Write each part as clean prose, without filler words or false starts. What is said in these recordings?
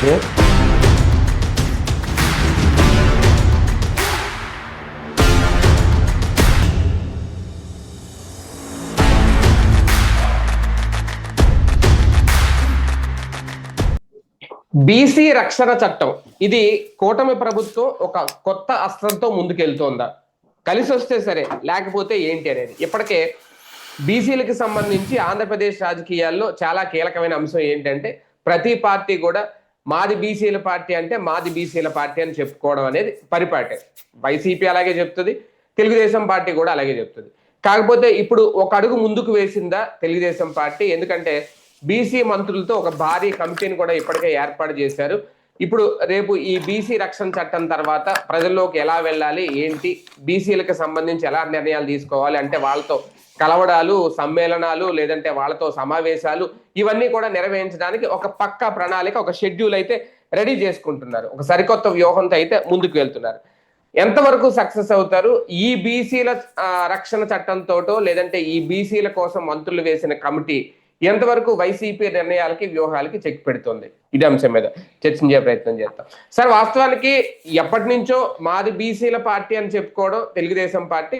ఏ? BC రక్షణ చట్టం ఇది కూటమి ప్రభుత్వం ఒక కొత్త అస్త్రంతో ముందుకెళ్తోందా? కలిసి వస్తే సరే, లేకపోతే ఏంటి అనేది. ఇప్పటికే బీసీలకు సంబంధించి ఆంధ్రప్రదేశ్ రాజకీయాల్లో చాలా కీలకమైన అంశం ఏంటంటే, ప్రతి పార్టీ కూడా మాది బీసీల పార్టీ అంటే మాది బీసీల పార్టీ అని చెప్పుకోవడం అనేది పరిపాటే. వైసీపీ అలాగే చెప్తుంది, తెలుగుదేశం పార్టీ కూడా అలాగే చెప్తుంది. కాకపోతే ఇప్పుడు ఒక అడుగు ముందుకు వేసిందా తెలుగుదేశం పార్టీ? ఎందుకంటే బీసీ మంత్రులతో ఒక భారీ కమిటీని కూడా ఇప్పటికే ఏర్పాటు చేశారు. ఇప్పుడు రేపు ఈ బీసీ రక్షణ చట్టం తర్వాత ప్రజల్లోకి ఎలా వెళ్ళాలి, ఏంటి, బీసీలకు సంబంధించి ఎలా నిర్ణయాలు తీసుకోవాలి అంటే వాళ్ళతో కలవడాలు, సమ్మేళనాలు, లేదంటే వాళ్ళతో సమావేశాలు, ఇవన్నీ కూడా నిర్వహించడానికి ఒక పక్కా ప్రణాళిక, ఒక షెడ్యూల్ అయితే రెడీ చేసుకుంటున్నారు. ఒక సరికొత్త వ్యూహంతో అయితే ముందుకు వెళ్తున్నారు. ఎంతవరకు సక్సెస్ అవుతారు? ఈ బీసీల రక్షణ చట్టంతోటో లేదంటే ఈ బీసీల కోసం మంత్రులు వేసిన కమిటీ ఎంతవరకు వైసీపీ నిర్ణయాలకి, వ్యూహాలకి చెక్ పెడుతుంది? ఇది అంశం మీద చర్చించే ప్రయత్నం చేస్తాం. సార్, వాస్తవానికి ఎప్పటి నుంచో మాది బీసీల పార్టీ అని చెప్పుకోవడం తెలుగుదేశం పార్టీ,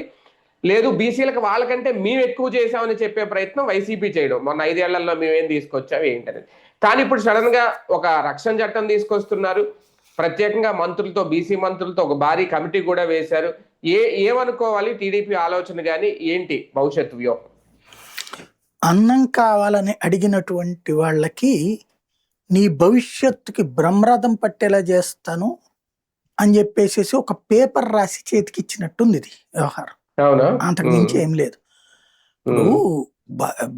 లేదు బీసీలకు వాళ్ళకంటే మేము ఎక్కువ చేసామని చెప్పే ప్రయత్నం వైసీపీ చేయడం. మొన్న 5 ఏళ్లలో మేమేం తీసుకొచ్చాము ఏంటనేది. కానీ ఇప్పుడు సడన్ గా ఒక రక్షణ చట్టం తీసుకొస్తున్నారు. ప్రత్యేకంగా మంత్రులతో, బీసీ మంత్రులతో ఒక భారీ కమిటీ కూడా వేశారు. ఏమనుకోవాలి టీడీపీ ఆలోచన కానీ ఏంటి భవిష్యత్తు వ్యూహం? అన్నం కావాలని అడిగినటువంటి వాళ్ళకి నీ భవిష్యత్తుకి బ్రహ్మరథం పట్టేలా చేస్తాను అని చెప్పేసి ఒక పేపర్ రాసి చేతికి ఇచ్చినట్టుంది ఇది వ్యవహారం. అంతకు మించి ఏం లేదు. ఇప్పుడు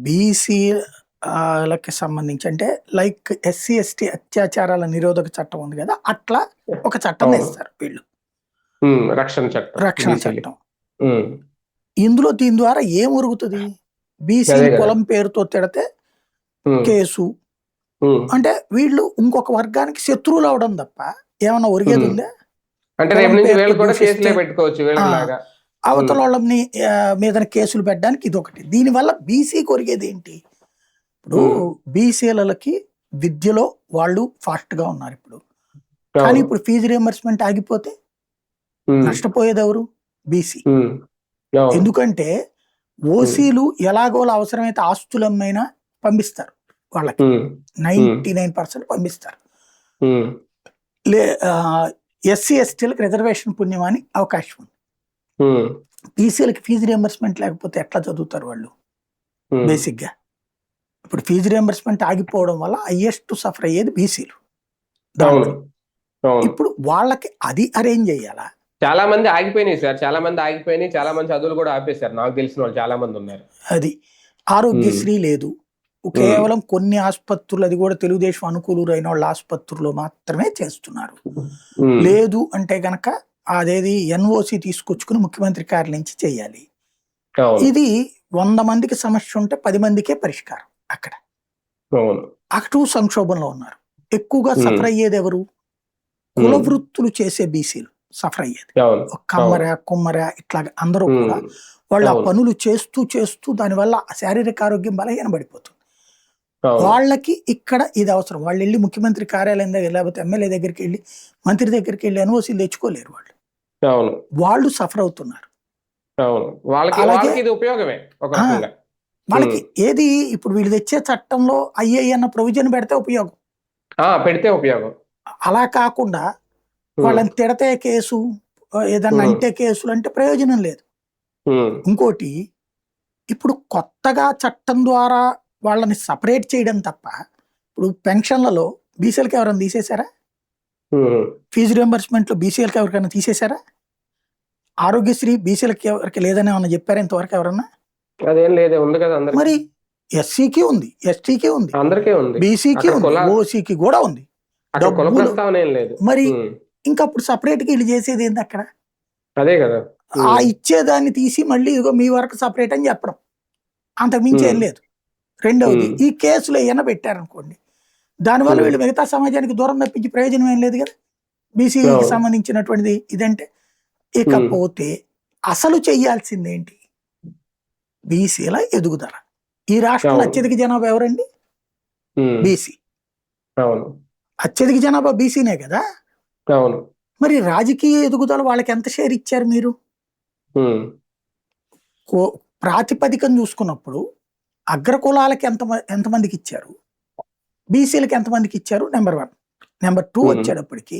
బీసీలకి సంబంధించి అంటే లైక్ ఎస్సీ ఎస్టీ అత్యాచారాల నిరోధక చట్టం ఉంది కదా, అట్లా ఒక చట్టం వేస్తారు వీళ్ళు, రక్షణ చట్టం. ఇందులో దీని ద్వారా ఏం ఉరుగుతుంది? బీసీ కులం పేరుతో తిడితే కేసు అంటే వీళ్ళు ఇంకొక వర్గానికి శత్రువులు అవడం తప్ప ఏమన్నా ఒరిగేది ఉందా? అవతల వాళ్ళని మీద కేసులు పెట్టడానికి ఇది ఒకటి. దీనివల్ల బీసీకి ఒరిగేది ఏంటి? ఇప్పుడు బీసీలకి విద్యలో వాళ్ళు ఫాస్ట్ గా ఉన్నారు ఇప్పుడు, కానీ ఇప్పుడు ఫీజు రియంబర్స్మెంట్ ఆగిపోతే నష్టపోయేది ఎవరు? బీసీ. ఎందుకంటే ఓసీలు ఎలాగోలా అవసరమైతే ఆస్తులమ్మైనా పంపిస్తారు, వాళ్ళకి 99% పంపిస్తారు. ఎస్సీ ఎస్టీలకు రిజర్వేషన్ పుణ్యం అని అవకాశం ఉంది. బీసీలకి ఫీజు రియంబర్స్మెంట్ లేకపోతే ఎట్లా చదువుతారు వాళ్ళు? బేసిక్ గా ఇప్పుడు ఫీజు రియంబర్స్మెంట్ ఆగిపోవడం వల్ల హైయెస్ట్ సఫర్ అయ్యేది బీసీలు. ఇప్పుడు వాళ్ళకి అది అరేంజ్ చేయాలా? చాలా మంది ఆగిపోయినాయి సార్, చాలా మంది ఆగిపోయినాయి, చాలా మంది చదువులు కూడా ఆపేశారు. నాకు తెలిసిన వాళ్ళు చాలా మంది ఉన్నారు. అది ఆరోగ్యశ్రీ లేదు, కేవలం కొన్ని ఆసుపత్రులు, అది కూడా తెలుగుదేశం అనుకూలురైన వాళ్ళ ఆసుపత్రుల్లో మాత్రమే చేస్తున్నారు. లేదు అంటే గనక అదేది ఎన్ఓసి తీసుకొచ్చుకుని ముఖ్యమంత్రి కార్యాలయం నుంచి చేయాలి. ఇది 100 మందికి సమస్య ఉంటే 10 మందికే పరిష్కారం. అక్కడ అటు సంక్షోభంలో ఉన్నారు. ఎక్కువగా సఫర్ అయ్యేది ఎవరు? కుల వృత్తులు చేసే బీసీలు సఫర్ అయ్యేది. కమ్మర, కుమ్మర ఇట్లా అందరూ కూడా వాళ్ళు ఆ పనులు చేస్తూ చేస్తూ దానివల్ల శారీరక ఆరోగ్యం బలహీనపడిపోతుంది. వాళ్ళకి ఇక్కడ ఇది అవసరం. వాళ్ళు వెళ్ళి ముఖ్యమంత్రి కార్యాలయం దగ్గర లేకపోతే ఎమ్మెల్యే దగ్గరికి వెళ్ళి, మంత్రి దగ్గరికి వెళ్ళి ఎన్ఓసీలు తెచ్చుకోలేరు. వాళ్ళు సఫర్ అవుతున్నారు. వాళ్ళకి ఏది ఇప్పుడు వీళ్ళు తెచ్చే చట్టంలో ఐఏ అన్న ప్రొవిజన్ పెడితే ఉపయోగం. అలా కాకుండా వాళ్ళని తిడితే కేసు, ఏదన్నా అంటే కేసులు అంటే ప్రయోజనం లేదు. ఇంకోటి, ఇప్పుడు కొత్తగా చట్టం ద్వారా వాళ్ళని సపరేట్ చేయడం తప్ప, ఇప్పుడు పెన్షన్లలో బీసీలకి ఎవరైనా తీసేశారా? ఫీజు రియంబర్స్మెంట్ లో బీసీలకి ఎవరికైనా తీసేశారా? ఆరోగ్యశ్రీ బీసీలకి ఎవరికి లేదని ఏమన్నా చెప్పారా ఇంతవరకు ఎవరన్నా? మరి ఎస్సీకి ఉంది, ఎస్టీకి ఉంది, బీసీకి ఉంది, ఓసీకి కూడా ఉంది. మరి ఇంకా అప్పుడు సపరేట్ గా వీళ్ళు చేసేది ఏంది అక్కడ? అదే కదా, ఆ ఇచ్చేదాన్ని తీసి మళ్ళీ ఇదిగో మీ వరకు సపరేట్ అని చెప్పడం, అంతకు మించి ఏం లేదు. రెండవది, ఈ కేసులు ఏమైనా పెట్టారనుకోండి, దానివల్ల వీళ్ళు మిగతా సమాజానికి దూరం తప్పించి ప్రయోజనం ఏం లేదు కదా బీసీకి సంబంధించినటువంటిది ఇదంటే. ఇకపోతే అసలు చెయ్యాల్సింది ఏంటి? బీసీల ఎదుగుదల. ఈ రాష్ట్రంలో అత్యధిక జనాభా ఎవరండి? బీసీ. అత్యధిక జనాభా బీసీనే కదా. అవును. మరి రాజకీయ ఎదుగుదల వాళ్ళకి ఎంత షేర్ ఇచ్చారు మీరు? ఉమ్, ప్రాతిపదికను చూసుకున్నప్పుడు అగ్రకులాలకి ఎంతమందికి ఇచ్చారు, బీసీలకి ఎంతమందికి ఇచ్చారు, నెంబర్ 1. నెంబర్ 2 ఉమ్, వచ్చేటప్పటికి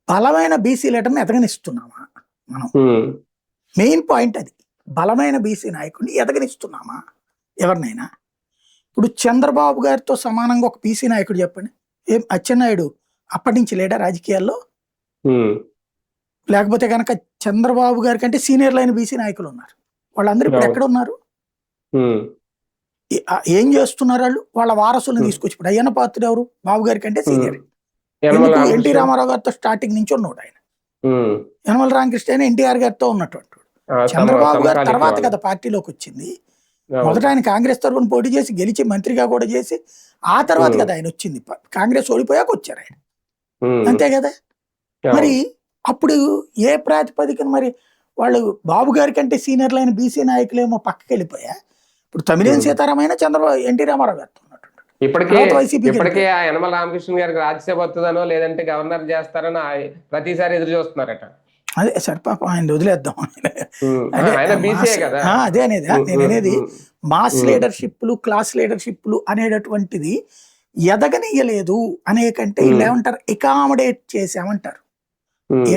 బలమైన బీసీ లీడర్ని ఎదగనిస్తున్నామా మనం? ఉమ్, మెయిన్ పాయింట్ అది. బలమైన బీసీ నాయకుడిని ఎదగనిస్తున్నామా ఎవరినైనా? ఇప్పుడు చంద్రబాబు గారితో సమానంగా ఒక బీసీ నాయకుడు చెప్పండి. ఏం అచ్చెన్నాయుడు అప్పటి నుంచి లేడా రాజకీయాల్లో? ఉమ్, లేకపోతే కనుక చంద్రబాబు గారి కంటే సీనియర్లు అయిన బీసీ నాయకులు ఉన్నారు. వాళ్ళందరూ ఇప్పుడు అవును. ఎక్కడ ఉన్నారు? ఉమ్, ఏం చేస్తున్నారు వాళ్ళు? వాళ్ళ వారసులను ఉమ్, తీసుకొచ్చి, ఇప్పుడు అయ్యన్న పాత్రుడు ఎవరు? బాబు గారి కంటే ఉమ్. సీనియర్. యనమల ఎందుకు? ఎన్టీ రామకృష్ణ. రామారావు గారితో స్టార్టింగ్ నుంచి ఉన్నాడు ఆయన. ఉమ్, యనమల రామకృష్ణ అయినా ఎన్టీఆర్ గారితో ఉన్నటువంటి వాడు. చంద్రబాబు గారు తర్వాత కదా పార్టీలోకి వచ్చింది. మొదట ఆయన కాంగ్రెస్ తరఫున పోటీ చేసి గెలిచి మంత్రిగా కూడా చేసి ఆ తర్వాత కదా ఆయన వచ్చింది. కాంగ్రెస్ ఓడిపోయాక వచ్చారు ఆయన, అంతే కదా. మరి అప్పుడు ఏ ప్రాతిపదికన మరి వాళ్ళు బాబు గారి కంటే సీనియర్లు అయిన బీసీ నాయకులేమో పక్కకి వెళ్ళిపోయా. ఇప్పుడు తమిళేని సీతారామైనా చంద్రబాబు ఎన్టీ రామారావు గారితో ఉన్నట్టు. ఇప్పటికే ఆ యనమల రామకృష్ణ గారికి రాజ్యసభ వస్తుందనో లేదంటే గవర్నర్ చేస్తారనో ప్రతిసారి ఎదురు చూస్తున్నారట. అదే సరే పాపం ఆయన వదిలేద్దాం. ఆయన బీసీఏ కదా. అదే అనేది నేను అనేది, మాస్ లీడర్షిప్లు, క్లాస్ లీడర్షిప్లు అనేటటువంటిది ఎదగనీయలేదు అనే కంటే వీళ్ళు ఏమంటారు, ఎకామడేట్ చేసామంటారు.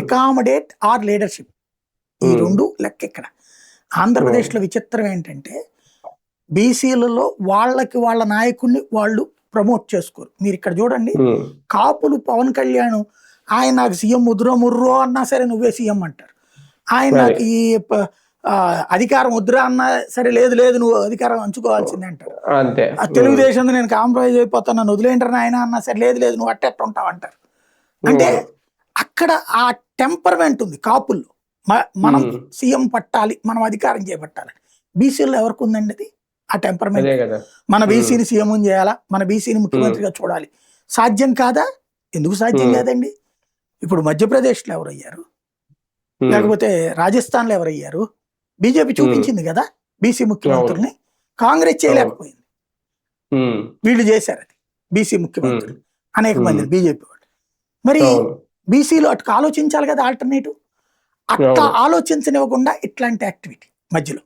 ఎకామడేట్ ఆర్ లీడర్షిప్, ఈ రెండు లెక్క. ఇక్కడ ఆంధ్రప్రదేశ్లో విచిత్రం ఏంటంటే బీసీలలో వాళ్ళ నాయకుడిని వాళ్ళు ప్రమోట్ చేసుకోరు. మీరు ఇక్కడ చూడండి, కాపులు పవన్ కళ్యాణ్ ఆయన నాకు సీఎం ముర్రో అన్నా సరే నువ్వే సీఎం అంటారు. ఆయన నాకు ఈ అధికారం వద్దురా అన్నా సరే లేదు నువ్వు అధికారం అంచుకోవాల్సిందే అంటారు. ఆ తెలుగుదేశం నేను కాంప్రమైజ్ అయిపోతాను, నన్ను వదిలేంటారు ఆయన అన్నా సరే లేదు నువ్వు అట్టెట్ట ఉంటావు అంటారు. అంటే అక్కడ ఆ టెంపర్మెంట్ ఉంది కాపుల్లో. మనం సీఎం పట్టాలి, మనం అధికారం చేపట్టాలి. బీసీలో ఎవరికి ఉందండి అది? ఆ టెంపర్మెంట్. మన బీసీని సీఎం చేయాలా, మన బీసీని ముఖ్యమంత్రిగా చూడాలి. సాధ్యం కాదా? ఎందుకు సాధ్యం కాదండి? ఇప్పుడు మధ్యప్రదేశ్లో ఎవరయ్యారు, లేకపోతే రాజస్థాన్లో ఎవరయ్యారు? బీజేపీ చూపించింది కదా బీసీ ముఖ్యమంత్రుల్ని. కాంగ్రెస్ చేయలేకపోయింది, వీళ్ళు చేశారు అది. బీసీ ముఖ్యమంత్రులు అనేక మంది బీజేపీ వాళ్ళు. మరి బీసీలో అటు ఆలోచించాలి కదా ఆల్టర్నేటివ్. అట్లా ఆలోచించనివ్వకుండా ఇట్లాంటి యాక్టివిటీ మధ్యలో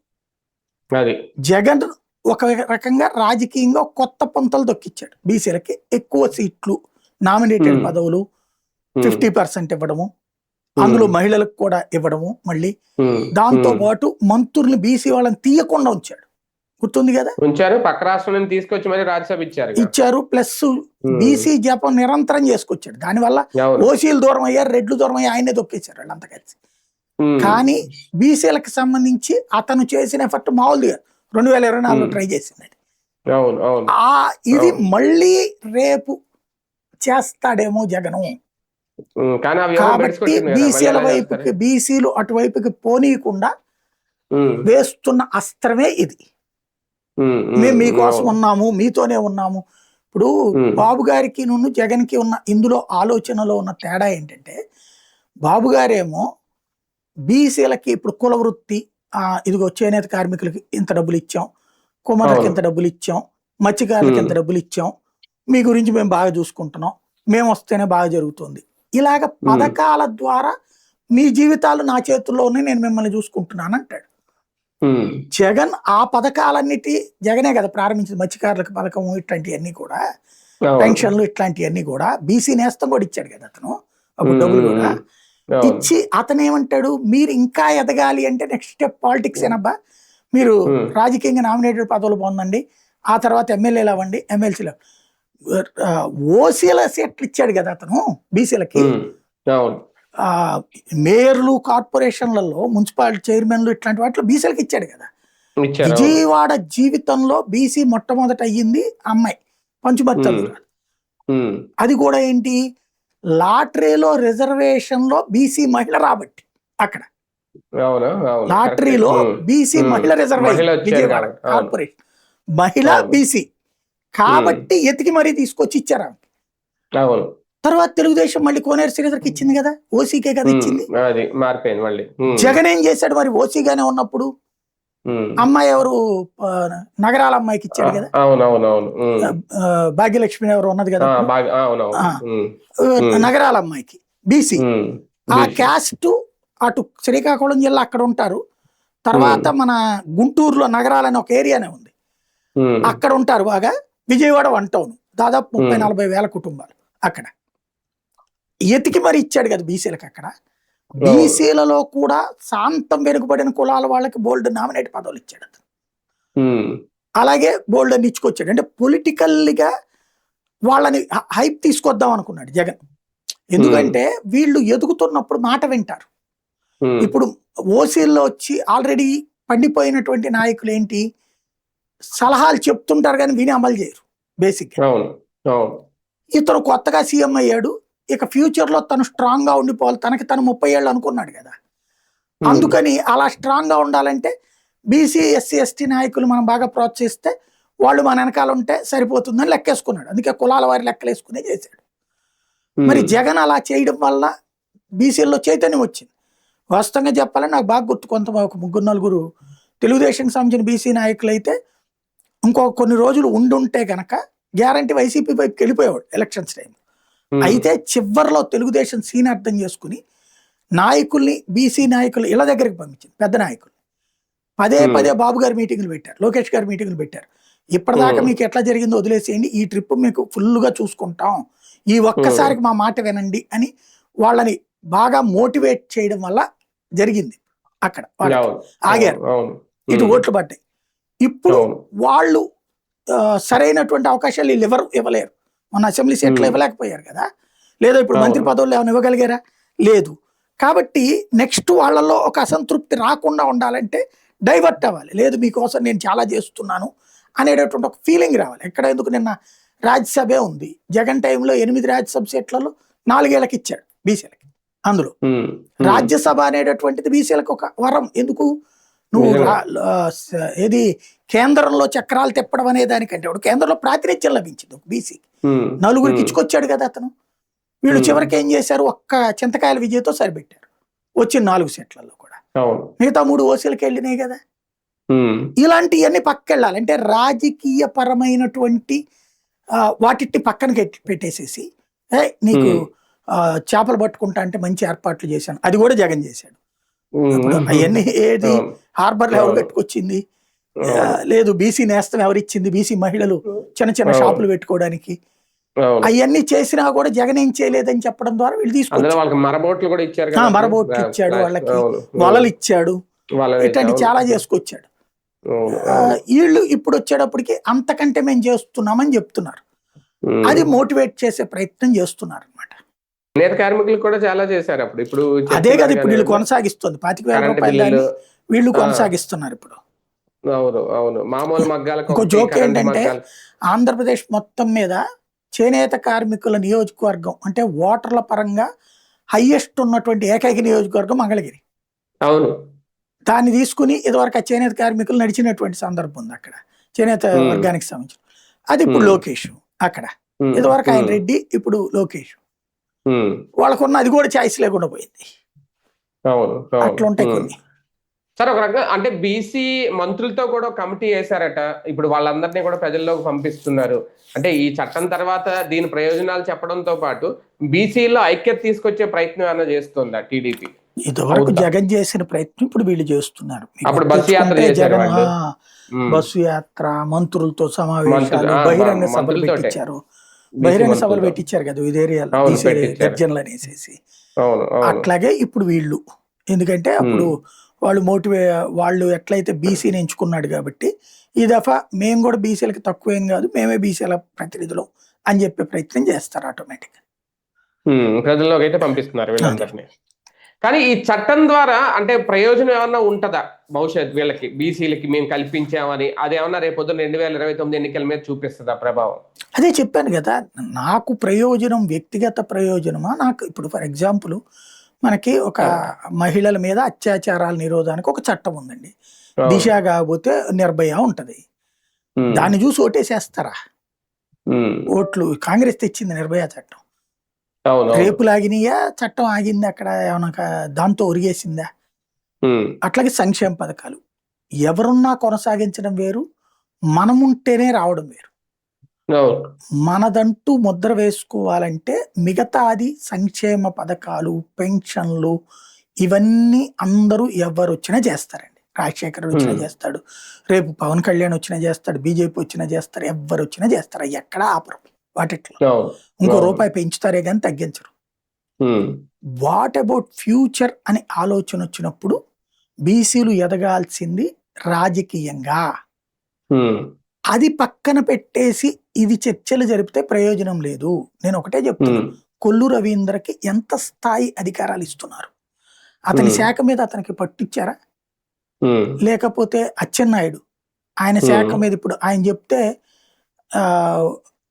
జగన్ ఒక రకంగా రాజకీయంగా కొత్త పొంతలు దొక్కిచ్చాడు. బీసీలకి ఎక్కువ సీట్లు, నామినేటెడ్ పదవులు 50% ఇవ్వడము, అందులో మహిళలకు కూడా ఇవ్వడము. మళ్ళీ దాంతో పాటు మంత్రుల్ని బీసీ వాళ్ళని తీయకుండా ఉంచాడు, గుర్తుంది కదా. పక్క రాష్ట్రం నుంచి తీసుకొచ్చి మరి రాజ్యసభ ఇచ్చారు. ప్లస్ బీసీ జపం నిరంతరం చేసుకొచ్చాడు. దానివల్ల ఓసీలు దూరం అయ్యారు, రెడ్లు దూరం అయ్యి ఆయనే దొక్కేశారు వాళ్ళంతా కలిసి. కానీ బీసీలకు సంబంధించి అతను చేసిన ఎఫర్ట్ మామూలుగా 2024లో ట్రై చేసింది. ఇది మళ్ళీ రేపు చేస్తాడేమో జగను. కాబట్టి బీసీల వైపుకి, బీసీలు అటువైపుకి పోనీయకుండా వేస్తున్న అస్త్రమే ఇది. మేము మీకోసం ఉన్నాము, మీతోనే ఉన్నాము. ఇప్పుడు బాబు గారికి జగన్ కి ఉన్న ఇందులో ఆలోచనలో ఉన్న తేడా ఏంటంటే, బాబు గారేమో బీసీలకి ఇప్పుడు కుల వృత్తి, ఇదిగో చేనేత కార్మికులకి ఇంత డబ్బులు ఇచ్చాం, కుమ్మరులకి ఇంత డబ్బులు ఇచ్చాం, మత్స్యకారులకి ఇంత డబ్బులు ఇచ్చాం, మీ గురించి మేము బాగా చూసుకుంటున్నాం, మేము వస్తేనే బాగా జరుగుతుంది, ఇలాగ పథకాల ద్వారా మీ జీవితాలు నా చేతుల్లో ఉన్నాయి, నేను మిమ్మల్ని చూసుకుంటున్నాను అంటాడు. జగన్ ఆ పథకాలన్నిటి జగనే కదా ప్రారంభించింది. మత్స్యకారులకు పథకము ఇట్లాంటివన్నీ కూడా, పెన్షన్లు ఇట్లాంటివన్నీ కూడా బీసీ నేస్తం కూడా ఇచ్చాడు కదా అతను. అప్పుడు డబ్బులు కూడా ఇచ్చి అతను ఏమంటాడు, మీరు ఇంకా ఎదగాలి అంటే నెక్స్ట్ స్టెప్ పాలిటిక్స్ ఏనబ్బా, మీరు రాజకీయంగా నామినేటెడ్ పదవులు పొందండి, ఆ తర్వాత ఎమ్మెల్యేలు అవ్వండి, ఎమ్మెల్సీలు. ఓసీల సీట్లు ఇచ్చాడు కదా అతను బీసీలకి. మేయర్లు, కార్పొరేషన్లలో మున్సిపాలిటీ చైర్మన్లు ఇట్లాంటి వాటిలో బీసీలకు ఇచ్చాడు కదా. విజయవాడ జీవితంలో బీసీ మొట్టమొదట అయ్యింది అమ్మాయి పంచుమర్తలు. అది కూడా ఏంటి, లాటరీలో రిజర్వేషన్ లో బీసీ మహిళ రాబట్టి, అక్కడ లాటరీలో బీసీ మహిళ రిజర్వేషన్, విజయవాడ కార్పొరేషన్ మహిళ బీసీ కాబట్టి ఎతికి మరీ తీసుకొచ్చి ఇచ్చారు. తర్వాత తెలుగుదేశం మళ్ళీ కోనేరు శ్రీధర్కి ఇచ్చింది కదా, ఓసీకే కదా ఇచ్చింది. జగన్ ఏం చేశాడు మరి ఓసీగానే ఉన్నప్పుడు? ఉమ్. అమ్మాయి ఎవరు ఆ, నగరాల అమ్మాయికి ఇచ్చాడు కదా, అవునవునవును. ఆ, భాగ్యలక్ష్మి ఎవరు ఉన్నది కదా అప్పుడు, బాగా అవునవును. ఆ, నగరాల అమ్మాయికి బీసీ. ఆ క్యాస్ట్ అటు శ్రీకాకుళం జిల్లా అక్కడ ఉంటారు. తర్వాత మన గుంటూరులో నగరాలని ఒక ఏరియానే ఉంది, అక్కడ ఉంటారు బాగా. విజయవాడ 1 టౌన్, దాదాపు 30-40 వేల కుటుంబాలు అక్కడ. ఎతికి మరి ఇచ్చాడు కదా బీసీలకు అక్కడ. బీసీలలో కూడా శాంతం వెనుకబడిన కులాల వాళ్ళకి బోల్డ్ నామినేట్ పదవులు ఇచ్చాడు అతను. అలాగే బోల్డ్ అని ఇచ్చుకొచ్చాడు. అంటే పొలిటికల్గా వాళ్ళని హైప్ తీసుకొద్దాం అనుకున్నాడు జగన్. ఎందుకంటే వీళ్ళు ఎదుగుతున్నప్పుడు మాట వింటారు. ఇప్పుడు ఓసీల్లో వచ్చి ఆల్రెడీ పండిపోయినటువంటి నాయకులు ఏంటి, సలహాలు చెప్తుంటారు కానీ విని అమలు చేయరు బేసిక్గా. ఇతను కొత్తగా సీఎం అయ్యాడు, ఇక ఫ్యూచర్ లో తను స్ట్రాంగ్ గా ఉండిపోవాలి, తను 30 ఏళ్ళు అనుకున్నాడు కదా. అందుకని అలా స్ట్రాంగ్ గా ఉండాలంటే బీసీ ఎస్సీ ఎస్టీ నాయకులు మనం బాగా ప్రోత్సహిస్తే వాళ్ళు మన వెనకాల ఉంటే సరిపోతుందని లెక్కేసుకున్నాడు. అందుకే కులాల వారి లెక్కలేసుకునే చేశాడు. మరి జగన్ అలా చేయడం వల్ల బీసీల్లో చైతన్యం వచ్చింది. వాస్తవంగా చెప్పాలని నాకు బాగా గుర్తు, కొంత ఒక 3-4 తెలుగుదేశం సంబంధించిన బీసీ నాయకులు అయితే ఇంకో కొన్ని రోజులు ఉండుంటే గనక గ్యారంటీ వైసీపీ వైపుకి వెళ్ళిపోయేవాడు ఎలక్షన్స్ టైం. అయితే చివరిలో తెలుగుదేశం సీన్ అర్థం చేసుకుని నాయకుల్ని, బీసీ నాయకులు ఇళ్ళ దగ్గరికి పంపించింది, పెద్ద నాయకులు. పదే బాబు గారు మీటింగ్లు పెట్టారు, లోకేష్ గారు మీటింగ్లు పెట్టారు. ఇప్పటిదాకా మీకు ఎట్లా జరిగిందో వదిలేసేయండి, ఈ ట్రిప్ మీకు ఫుల్గా చూసుకుంటాం, ఈ ఒక్కసారికి మా మాట వినండి అని వాళ్ళని బాగా మోటివేట్ చేయడం వల్ల జరిగింది. అక్కడ ఆగారు, ఇటు ఓట్లు పడ్డాయి. ఇప్పుడు వాళ్ళు సరైనటువంటి అవకాశాలు వీళ్ళు ఇవ్వలేరు. మన అసెంబ్లీ సీట్లు ఇవ్వలేకపోయారు కదా, లేదా ఇప్పుడు మంత్రి పదవులు ఏమైనా ఇవ్వగలిగారా, లేదు. కాబట్టి నెక్స్ట్ వాళ్ళల్లో ఒక అసంతృప్తి రాకుండా ఉండాలంటే డైవర్ట్ అవ్వాలి. లేదు మీకోసం నేను చాలా చేస్తున్నాను అనేటటువంటి ఒక ఫీలింగ్ రావాలి. ఎక్కడ ఎందుకు నిన్న రాజ్యసభే ఉంది, జగన్ టైంలో 8 రాజ్యసభ సీట్లలో 4 ఏళ్ళకి ఇచ్చాడు బీసీలకి. అందులో రాజ్యసభ అనేటటువంటిది బీసీలకు ఒక వరం. ఎందుకు, నువ్వు ఏది కేంద్రంలో చక్రాలు తిప్పడం అనే దానికంటే ఇప్పుడు కేంద్రంలో ప్రాతినిధ్యం లభించింది ఒక బీసీకి. 4 ఇచ్చుకొచ్చాడు కదా అతను. వీళ్ళు చివరికి ఏం చేశారు, ఒక్క చింతకాయల విజయతో సరిపెట్టారు, వచ్చిన 4 సీట్లలో కూడా. మిగతా 3 ఓసీలకు వెళ్ళినాయి కదా. ఇలాంటివన్నీ పక్కకెళ్ళాలి. అంటే రాజకీయ పరమైనటువంటి వాటిని పక్కన పెట్టేసేసి నీకు చేపలు పట్టుకుంటా అంటే మంచి ఏర్పాట్లు చేశాను, అది కూడా జగన్ చేశాడు. అవన్నీ ఏది హార్బర్లో ఎవరు పెట్టుకొచ్చింది, లేదు బీసీ నేస్తం ఎవరిచ్చింది, బీసీ మహిళలు చిన్న షాపులు పెట్టుకోవడానికి, అవన్నీ చేసినా కూడా జగన్ ఏం చేయలేదని చెప్పడం ద్వారా వీళ్ళు తీసుకొచ్చారు. మరబోట్లు ఇచ్చాడు, వాళ్ళకి వలలు ఇచ్చాడు, ఇట్లాంటి చాలా చేసుకొచ్చాడు. వీళ్ళు ఇప్పుడు వచ్చేటప్పటికి అంతకంటే మేము చేస్తున్నామని చెప్తున్నారు, అది మోటివేట్ చేసే ప్రయత్నం చేస్తున్నారు అనమాట. నేత కార్మికులు కూడా చాలా చేశారు అప్పుడు. ఇప్పుడు అదే కదా ఇప్పుడు వీళ్ళు కొనసాగిస్తుంది, 25,000 రూపాయలు వీళ్ళు కొనసాగిస్తున్నారు ఇప్పుడు. మామూలు మగ్గాలకు ఇంకో జోక్ ఏంటంటే ఆంధ్రప్రదేశ్ మొత్తం మీద చేనేత కార్మికుల నియోజకవర్గం అంటే ఓటర్ల పరంగా హైయెస్ట్ ఉన్నటువంటి ఏకైక నియోజకవర్గం మంగళగిరి. అవును, దాన్ని తీసుకుని ఇదివరకు చేనేత కార్మికులు నడిచినటువంటి సందర్భం ఉంది అక్కడ, చేనేత వర్గానికి సంబంధించి. అది ఇప్పుడు లోకేష్ అక్కడ, ఇదివరకు ఆయన రెడ్డి, ఇప్పుడు లోకేష్. వాళ్ళకున్న అది కూడా ఛాయిస్ లేకుండా పోయింది. అట్లా ఉంటాయి కొన్ని. సార్ ఒక రకంగా అంటే బీసీ మంత్రులతో కూడా కమిటీ వేశారట, ఇప్పుడు వాళ్ళందరినీ కూడా ప్రజల్లోకి పంపిస్తున్నారు. అంటే ఈ చట్టం తర్వాత దీని ప్రయోజనాలు చెప్పడంతో పాటు బీసీలో ఐక్యత తీసుకొచ్చే ప్రయత్నం ఏమైనా చేస్తుందా టీడీపీ? ఇదివరకు జగన్ చేసిన ప్రయత్నం ఇప్పుడు వీళ్ళు చేస్తున్నారు. అప్పుడు బస్సు యాత్ర చేశారు, బస్సు యాత్ర, మంత్రులతో సమావేశాలు, బహిరంగ సభలు పెట్టించారు. బహిరంగ సభలు పెట్టించారు కదా వివిధ ఏరియాలో గర్జనలు అనేసి. అట్లాగే ఇప్పుడు వీళ్ళు, ఎందుకంటే అప్పుడు వాళ్ళు ఎట్లయితే బీసీని ఎంచుకున్నాడు కాబట్టి ఈ దఫా మేము కూడా బీసీలకి తక్కువేం కాదు, మేమే బీసీల ప్రతినిధులు అని చెప్పే ప్రయత్నం చేస్తారు ఆటోమేటిక్ గా. ప్రజల్లోకి అయితే పంపిస్తున్నారు వీళ్ళందరినీ. కానీ ఈ చట్టం ద్వారా అంటే ప్రయోజనం ఏమన్నా ఉంటుందా భవిష్యత్ వీళ్ళకి, బీసీలకి మేము కల్పించామని? అదేమన్నా రేపొద్దున 2029 ఎన్నికల మీద చూపిస్తుందా ప్రభావం? అదే చెప్పాను కదా, నాకు ప్రయోజనం వ్యక్తిగత ప్రయోజనమా, నాకు ఇప్పుడు ఫర్ ఎగ్జాంపుల్ మనకి ఒక మహిళల మీద అత్యాచారాల నిరోధానికి ఒక చట్టం ఉందండి, దిశ కాకపోతే నిర్భయ ఉంటది. దాన్ని చూసి ఓటేసేస్తారా? ఓట్లు కాంగ్రెస్ తెచ్చింది నిర్భయ చట్టం. రేపులు ఆగినాయా, చట్టం ఆగింది అక్కడ ఏమన్నా దాంతో ఒరిగేసిందా? అట్లాగే సంక్షేమ పథకాలు ఎవరున్నా కొనసాగించడం వేరు, మనముంటేనే రావడం వేరు. అవును. మనదంటూ ముద్ర వేసుకోవాలంటే మిగతాది సంక్షేమ పథకాలు, పెన్షన్లు ఇవన్నీ అందరూ ఎవరు వచ్చినా చేస్తారండి. రాజశేఖర్ వచ్చినా చేస్తాడు, రేపు పవన్ కళ్యాణ్ వచ్చినా చేస్తాడు, బీజేపీ వచ్చినా చేస్తారు, ఎవరు వచ్చినా చేస్తారు. అవి ఎక్కడ ఆపరు వాటిట్లో. అవును. ఇంకో అవును. రూపాయి పెంచుతారే కానీ తగ్గించరు. ఉమ్. వాట్ అబౌట్ ఫ్యూచర్ అనే ఆలోచన వచ్చినప్పుడు బీసీలు ఎదగాల్సింది రాజకీయంగా. ఉమ్. అది పక్కన పెట్టేసి ఇది చర్చలు జరిపితే ప్రయోజనం లేదు. నేను ఒకటే చెప్తున్నా, ఉమ్. కొల్లు రవీంద్రకి ఎంత స్థాయి అధికారాలు ఇస్తున్నారు? అతని శాఖ మీద అతనికి పట్టించారా? ఉమ్. లేకపోతే అచ్చెన్నాయుడు ఆయన శాఖ మీద ఇప్పుడు ఆయన చెప్తే ఆ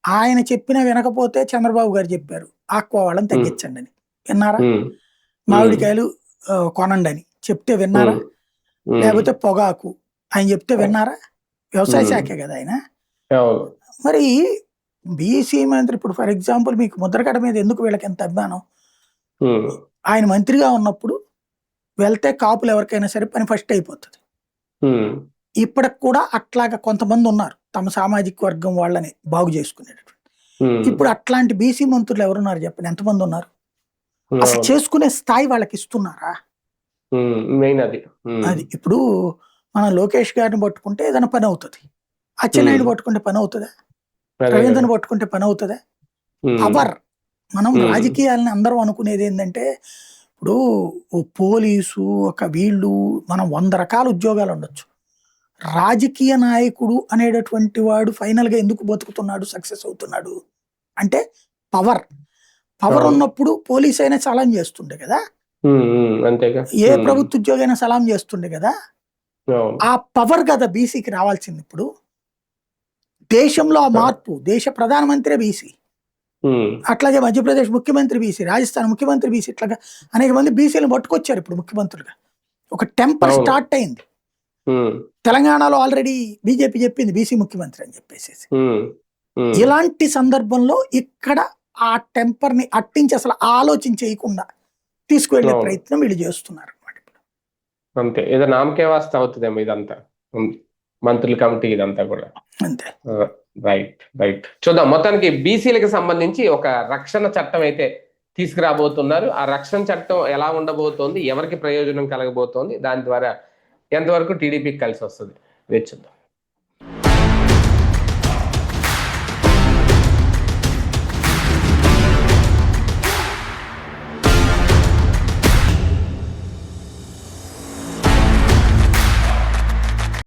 ఆయన చెప్పినా వినకపోతే చంద్రబాబు గారు చెప్పారు ఆక్వా వాళ్ళని తగ్గించండి అని, విన్నారా? ఉమ్. మామిడికాయలు కొనండి అని చెప్తే విన్నారా? ఉమ్. లేకపోతే పొగాకు ఆయన చెప్తే విన్నారా? వ్యవసాయ శాఖే కదా ఆయన. అవును. మరి బీసీ మంత్రి ఇప్పుడు ఫర్ ఎగ్జాంపుల్ మీకు ముద్రగడ మీద ఎందుకు వీళ్ళకి ఎంత అభిమానం? ఉమ్. ఆయన మంత్రిగా ఉన్నప్పుడు వెళ్తే కాపులు ఎవరికైనా సరే పని ఫస్ట్ అయిపోతుంది. ఉమ్. ఇప్పటికి కూడా అట్లాగా కొంతమంది ఉన్నారు తమ సామాజిక వర్గం వాళ్ళని బాగు చేసుకునేటటువంటి. ఉమ్. ఇప్పుడు అట్లాంటి బీసీ మంత్రులు ఎవరున్నారు చెప్పండి? ఎంతమంది ఉన్నారు? అసలు అవును. చేసుకునే స్థాయి వాళ్ళకి ఇస్తున్నారా? ఉమ్. మెయిన్ అది. ఉమ్. అది ఇప్పుడు మనం లోకేష్ గారిని పట్టుకుంటే ఏదైనా పని అవుతుంది, అచ్చెన్నాయుడు పట్టుకుంటే పని అవుతుందా? అదే కదా. రవీంద్రని పట్టుకుంటే పని అవుతుందా? ఉమ్. పవర్. మనం రాజకీయాలని అందరం అనుకునేది ఏంటంటే ఇప్పుడు ఓ పోలీసు ఒక వీళ్ళు మనం 100 రకాల ఉద్యోగాలు ఉండొచ్చు. రాజకీయ నాయకుడు అనేటటువంటి వాడు ఫైనల్ గా ఎందుకు బతుకుతున్నాడు, సక్సెస్ అవుతున్నాడు అంటే పవర్. పవర్ అవును. ఉన్నప్పుడు పోలీస్ అయినా సలాం చేస్తుండే కదా, ఉమ్. ఉమ్. అంతేగా. ఏ ప్రభుత్వ ఉద్యోగి అయినా సలాం చేస్తుండే కదా. అవును. ఆ పవర్ కదా బీసీకి రావాల్సింది. ఇప్పుడు దేశంలో ఆ మార్పు, దేశ ప్రధానమంత్రి బీసీ, ఉమ్. అట్లాగే మధ్యప్రదేశ్ ముఖ్యమంత్రి బీసీ, రాజస్థాన్ ముఖ్యమంత్రి బీసీ, ఇట్లాగా అనేక మంది బీసీలను పట్టుకొచ్చారు ఇప్పుడు ముఖ్యమంత్రులుగా. ఒక టెంపర్ అవును. స్టార్ట్ అయింది. ఉమ్. తెలంగాణలో ఆల్రెడీ బీజేపీ చెప్పింది బీసీ ముఖ్యమంత్రి అని చెప్పేసి. ఉమ్. ఉమ్. ఇలాంటి సందర్భంలో ఇక్కడ ఆ టెంపర్ ని అట్టించి అసలు ఆలోచన చేయకుండా తీసుకువెళ్లే అవును. ప్రయత్నం వీళ్ళు చేస్తున్నారు అన్నమాట. అంతే, ఏదో నామకే వాస్త అవుతుందేమో ఇదంతా. మంత్రుల కమిటీ ఇదంతా కూడా. అంతే. Right right. చూద్దాం. మొత్తానికి బీసీలకు సంబంధించి ఒక రక్షణ చట్టం అయితే తీసుకురాబోతున్నారు. ఆ రక్షణ చట్టం ఎలా ఉండబోతోంది, ఎవరికి ప్రయోజనం కలగబోతోంది, దాని ద్వారా ఎంతవరకు టీడీపీకి కలిసి వస్తుంది వేచి చూద్దాం.